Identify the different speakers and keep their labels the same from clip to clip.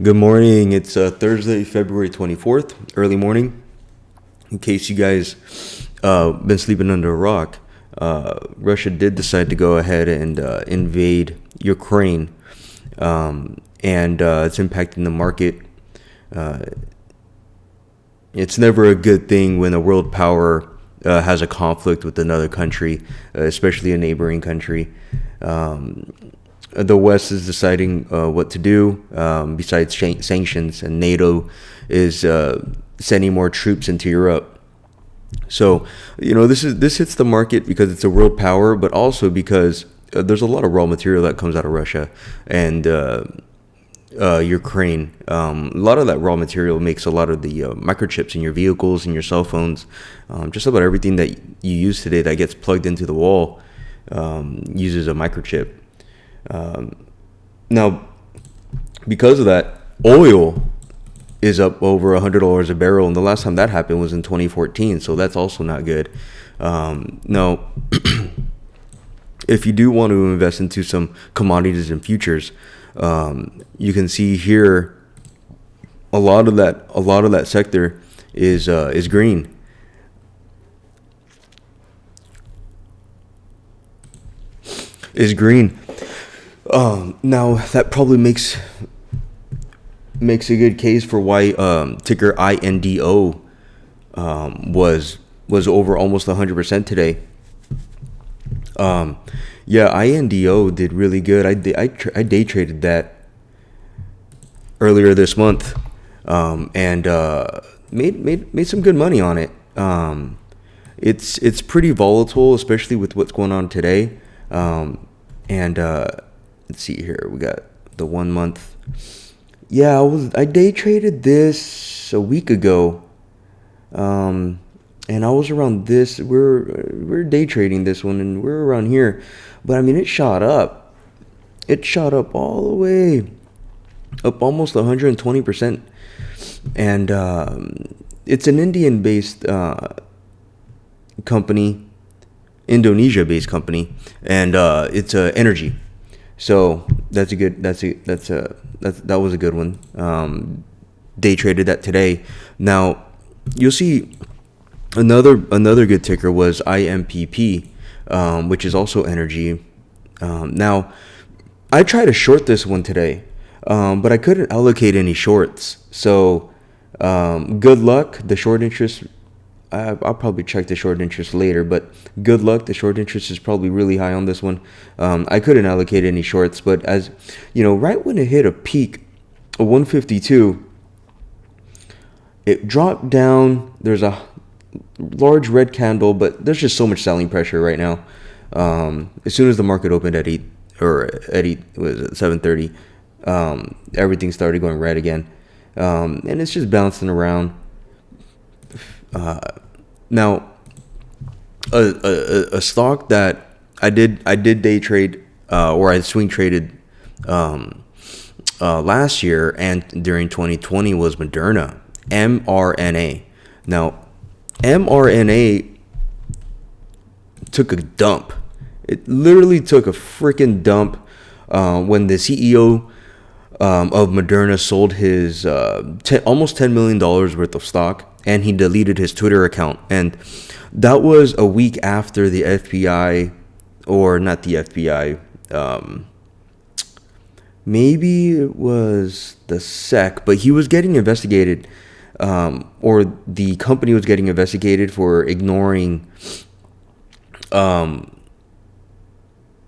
Speaker 1: Good morning. It's Thursday, February 24th, early morning. In case you guys been sleeping under a rock, Russia did decide to go ahead and invade Ukraine, and it's impacting the market. Uh, it's never a good thing when a world power has a conflict with another country, especially a neighboring country. Um, the West is deciding what to do besides sanctions, and NATO is sending more troops into Europe. So, this hits the market because it's a world power, but also because there's a lot of raw material that comes out of Russia and Ukraine. A lot of that raw material makes a lot of the microchips in your vehicles and your cell phones. Just about everything that you use today that gets plugged into the wall uses a microchip. Um, Now, because of that, oil is up over $100 a barrel, and the last time that happened was in 2014. So that's also not good. Now, if you do want to invest into some commodities and futures, you can see here a lot of that sector is green. Is green. Now that probably makes a good case for why ticker INDO was over almost 100% today. Um, yeah, INDO did really good. I day traded that earlier this month, and made some good money on it. It's pretty volatile, especially with what's going on today. And let's see here, we got the 1 month. Yeah, I day traded this a week ago, and I was around this. We're day trading this one, and we're around here. But I mean, it shot up. It shot up all the way up almost 120%, and it's an Indian-based company, Indonesia-based company, and it's energy. So that's a good. That was a good one. Day traded that today. Now you'll see another good ticker was IMPP, which is also energy. Now I tried to short this one today, but I couldn't allocate any shorts. So good luck. The short interest. I'll probably check the short interest later, but good luck. The short interest is probably really high on this one. I couldn't allocate any shorts, but as you know, right when it hit a peak of 152, it dropped down. There's a large red candle, but there's just so much selling pressure right now. As soon as the market opened at 8 or at 8 was it 7:30, everything started going red again, and it's just bouncing around. Now, a stock that I did day trade, or I swing traded last year and during 2020 was Moderna, mRNA. Now, mRNA took a dump. It literally took a freaking dump when the CEO of Moderna sold his almost $10 million worth of stock, and he deleted his Twitter account. And that was a week after the FBI, or not the FBI, maybe it was the SEC, but he was getting investigated, or the company was getting investigated for ignoring.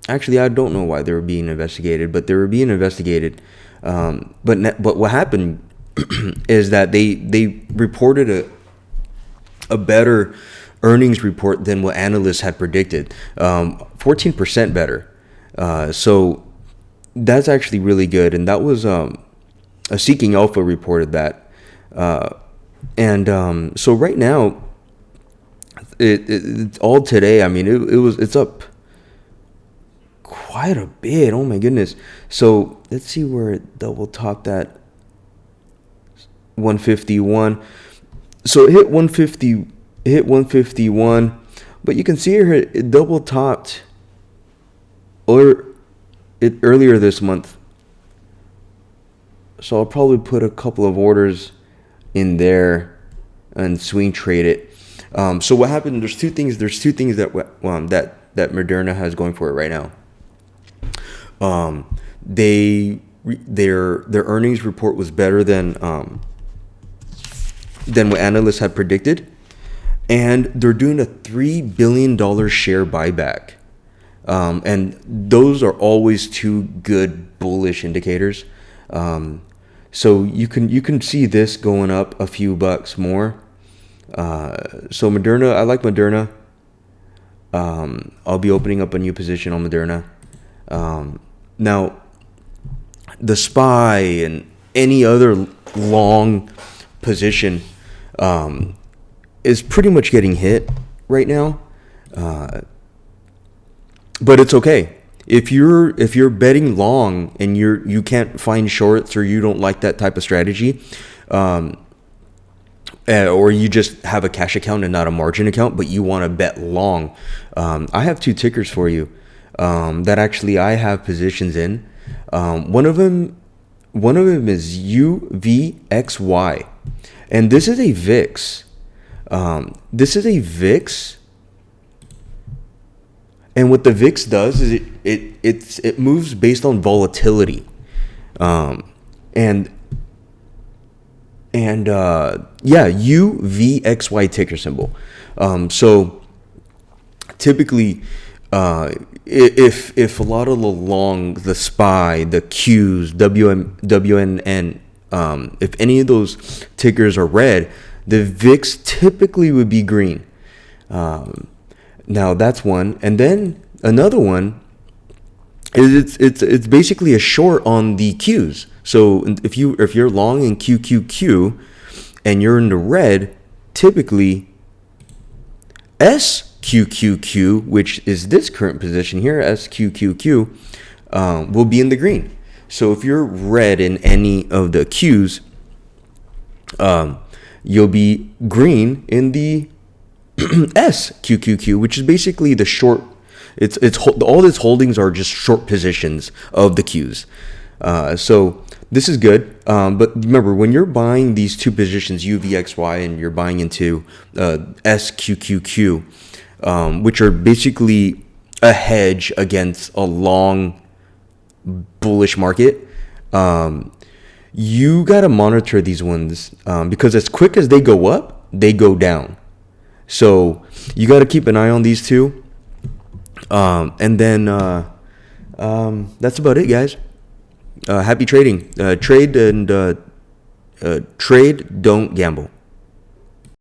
Speaker 1: Actually, I don't know why they were being investigated, but they were being investigated. But what happened is that they reported a better earnings report than what analysts had predicted, 14% better. So that's actually really good, and that was a Seeking Alpha reported that, and so right now it's all today. I mean, it's up quite a bit. Oh my goodness. So let's see where it double topped at 151. So it hit 151, but you can see here it double topped earlier this month. So I'll probably put a couple of orders in there and swing trade it. So what happened? There's two things that Moderna has going for it right now. Their earnings report was better than what analysts had predicted, and they're doing a $3 billion share buyback. And those are always two good bullish indicators. So you can see this going up a few bucks more. So Moderna, I like Moderna. I'll be opening up a new position on Moderna. Now, the SPY and any other long position is pretty much getting hit right now. But it's okay. If you're betting long and you can't find shorts, or you don't like that type of strategy, or you just have a cash account and not a margin account, but you want to bet long, I have two tickers for you that actually I have positions in. One of them is UVXY, and this is a VIX. And what the VIX does is it moves based on volatility, UVXY ticker symbol. So typically, if a lot of the SPY, the Qs, WNN, if any of those tickers are red, the VIX typically would be green. Now that's one, and then another one is it's basically a short on the Qs. So if you're long in QQQ and you're in the red, typically SQQQ, which is this current position here, SQQQ, will be in the green. So if you're red in any of the Qs, you'll be green in the SQQQ, which is basically the short. It's all its holdings are just short positions of the Qs. So this is good. But remember, when you're buying these two positions, UVXY, and you're buying into SQQQ, which are basically a hedge against a long bullish market, you got to monitor these ones because as quick as they go up, they go down. So you got to keep an eye on these two. And then that's about it, guys. Happy trading. Trade, don't gamble.